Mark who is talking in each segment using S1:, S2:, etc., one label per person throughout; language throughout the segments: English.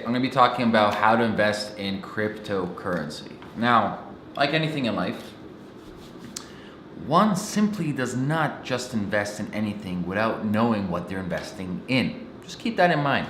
S1: I'm gonna be talking about how to invest in cryptocurrency. Now, like anything in life, one simply does not just invest in anything without knowing what they're investing in. Just keep that in mind.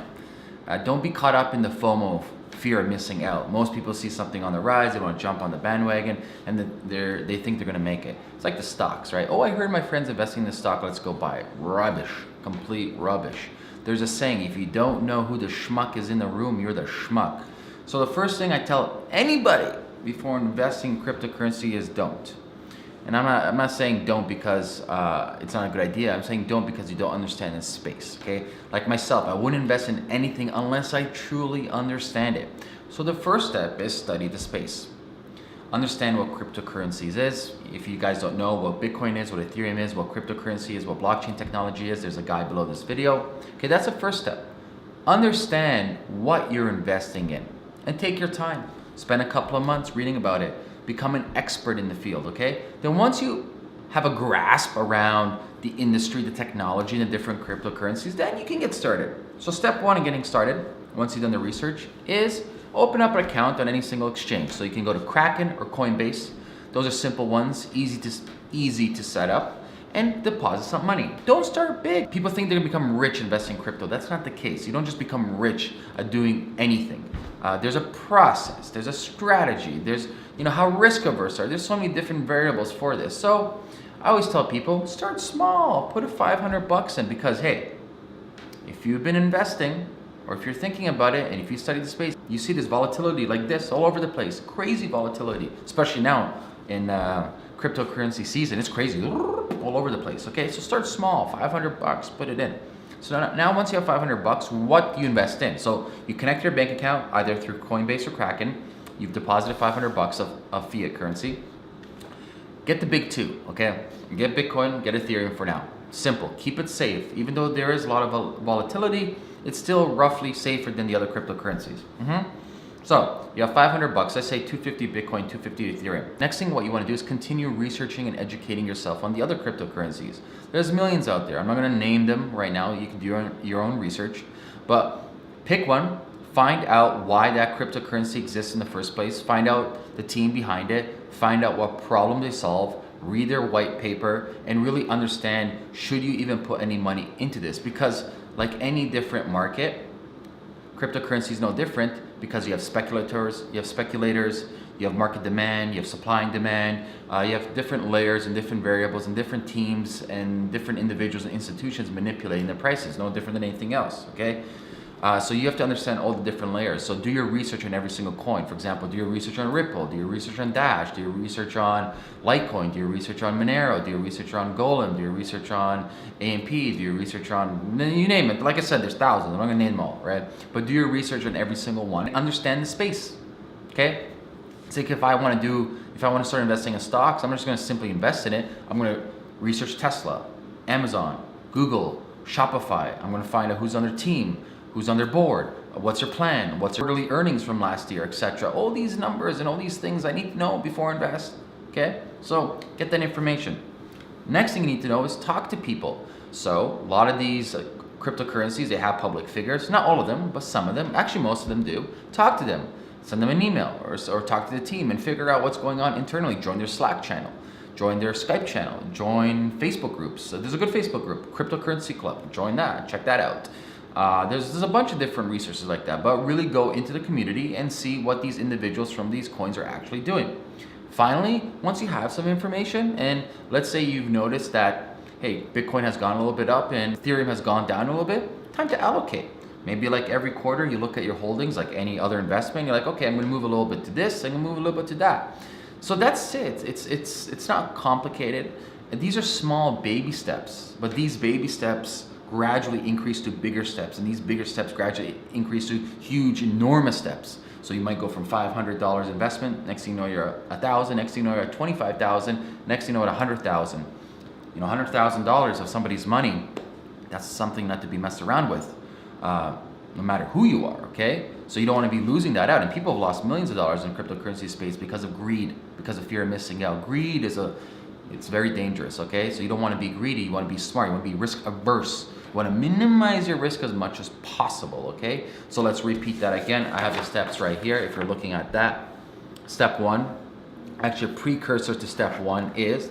S1: Don't be caught up in the FOMO, fear of missing out. Most people see something on the rise, they want to jump on the bandwagon, and they think they're going to make it. It's like the stocks, right? Oh, I heard my friend's investing in this stock, let's go buy it. Rubbish, complete rubbish. There's a saying, if you don't know who the schmuck is in the room, you're the schmuck. So the first thing I tell anybody before investing in cryptocurrency is don't. And I'm not saying don't because it's not a good idea. I'm saying don't because you don't understand this space, okay? Like myself, I wouldn't invest in anything unless I truly understand it. So the first step is study the space. Understand what cryptocurrencies is. If you guys don't know what Bitcoin is, what Ethereum is, what cryptocurrency is, what blockchain technology is, there's a guide below this video. Okay, that's the first step. Understand what you're investing in and take your time. Spend a couple of months reading about it. Become an expert in the field, okay? Then once you have a grasp around the industry, the technology, and the different cryptocurrencies, then you can get started. So step one in getting started, once you've done the research, is open up an account on any single exchange. So you can go to Kraken or Coinbase. Those are simple ones, easy to set up, and deposit some money. Don't start big. People think they're gonna become rich investing in crypto. That's not the case. You don't just become rich at doing anything. There's a process, there's a strategy, there's how risk averse are. There's so many different variables for this. So I always tell people, start small, put a $500 in, because hey, if you've been investing or if you're thinking about it and if you study the space, you see this volatility like this all over the place, crazy volatility, especially now in cryptocurrency season. It's crazy, all over the place. Okay, so start small, $500, put it in. So now once you have $500, what do you invest in? So you connect your bank account either through Coinbase or Kraken. You've deposited $500 of fiat currency. Get the big two, okay? Get Bitcoin, get Ethereum for now. Simple, keep it safe. Even though there is a lot of volatility, it's still roughly safer than the other cryptocurrencies. So you have $500, let's say 250 Bitcoin, 250 Ethereum. Next thing what you want to do is continue researching and educating yourself on the other cryptocurrencies. There's millions out there. I'm not going to name them right now. You can do your own research, but pick one. Find out why that cryptocurrency exists in the first place. Find out the team behind it. Find out what problem they solve. Read their white paper and really understand, should you even put any money into this? Because like any different market, cryptocurrency is no different, because you have speculators, you have market demand, you have supply and demand, you have different layers and different variables and different teams and different individuals and institutions manipulating the prices, no different than anything else, okay? So you have to understand all the different layers. So do your research on every single coin. For example, do your research on Ripple, do your research on Dash, do your research on Litecoin, do your research on Monero, do your research on Golem, do your research on AMP, do your research on, you name it. Like I said, there's thousands, I'm not gonna name them all, right? But do your research on every single one. Understand the space, okay? It's like if I wanna start investing in stocks, I'm not just gonna simply invest in it. I'm gonna research Tesla, Amazon, Google, Shopify. I'm gonna find out who's on their team, who's on their board, what's their plan, what's their quarterly earnings from last year, etc. All these numbers and all these things I need to know before I invest, okay? So get that information. Next thing you need to know is talk to people. So a lot of these cryptocurrencies, they have public figures. Not all of them, but some of them. Actually, most of them do. Talk to them. Send them an email or talk to the team and figure out what's going on internally. Join their Slack channel. Join their Skype channel. Join Facebook groups. So there's a good Facebook group, Cryptocurrency Club. Join that. Check that out. There's a bunch of different resources like that, but really go into the community and see what these individuals from these coins are actually doing. Finally, once you have some information, and let's say you've noticed that, hey, Bitcoin has gone a little bit up and Ethereum has gone down a little bit, time to allocate. Maybe like every quarter you look at your holdings like any other investment, you're like, okay, I'm gonna move a little bit to this, I'm gonna move a little bit to that. So that's it. It's not complicated. These are small baby steps, but these baby steps gradually increase to bigger steps, and these bigger steps gradually increase to huge, enormous steps. So you might go from $500 investment, next thing you know you're at $1,000, next thing you know you're at $25,000, next thing you know at $100,000. $100,000 of somebody's money, that's something not to be messed around with, no matter who you are, okay? So you don't want to be losing that out, and people have lost millions of dollars in cryptocurrency space because of greed, because of fear of missing out. Greed is a It's very dangerous, okay? So you don't want to be greedy, you want to be smart, you want to be risk averse. You want to minimize your risk as much as possible, okay? So let's repeat that again. I have the steps right here if you're looking at that. Step one, actually a precursor to step one is,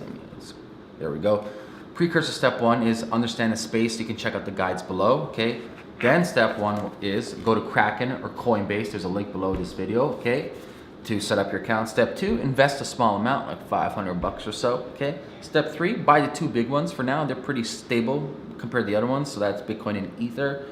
S1: there we go. Precursor step one is understand the space. You can check out the guides below, okay? Then step one is go to Kraken or Coinbase. There's a link below this video, okay? To set up your account. Step two, invest a small amount, like $500 or so, okay? Step three, buy the two big ones for now. They're pretty stable compared to the other ones. So that's Bitcoin and Ether.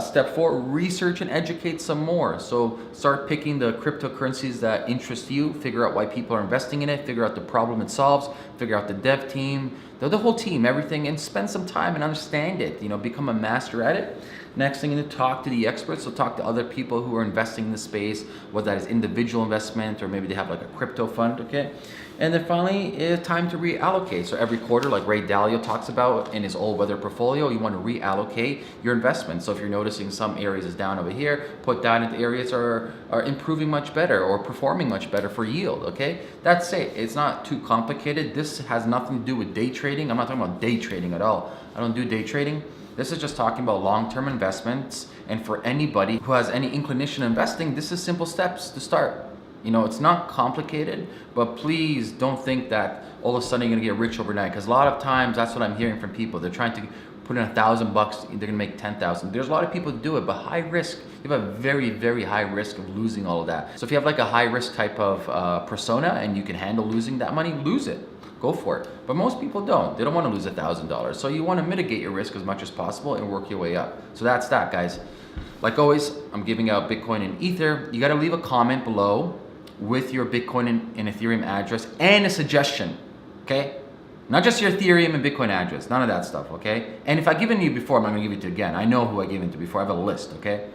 S1: Step four, research and educate some more. So start picking the cryptocurrencies that interest you, figure out why people are investing in it, figure out the problem it solves, figure out the dev team, the whole team, everything, and spend some time and understand it, become a master at it. Next thing, talk to the experts. So talk to other people who are investing in the space, whether that is individual investment or maybe they have like a crypto fund, okay? And then finally, it's time to reallocate. So every quarter, like Ray Dalio talks about in his all-weather portfolio, you want to reallocate your investment. So if you're noticing some areas is down over here, put that into areas are improving much better or performing much better for yield, okay? That's it. It's not too complicated. This has nothing to do with day trading. I'm not talking about day trading at all. I don't do day trading. This is just talking about long-term investments. And for anybody who has any inclination in investing, this is simple steps to start. It's not complicated, but please don't think that all of a sudden you're gonna get rich overnight. Because a lot of times that's what I'm hearing from people. They're trying to put in $1,000, they're gonna make 10,000. There's a lot of people who do it, but high risk. You have a very, very high risk of losing all of that. So if you have like a high risk type of persona and you can handle losing that money, lose it. Go for it. But most people don't. They don't want to lose $1,000. So you want to mitigate your risk as much as possible and work your way up. So that's that, guys. Like always, I'm giving out Bitcoin and Ether. You got to leave a comment below with your Bitcoin and Ethereum address and a suggestion, okay? Not just your Ethereum and Bitcoin address, none of that stuff, okay? And if I've given you before, I'm not gonna give it to you again. I know who I gave it to before, I have a list, okay?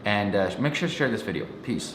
S1: And make sure to share this video. Peace.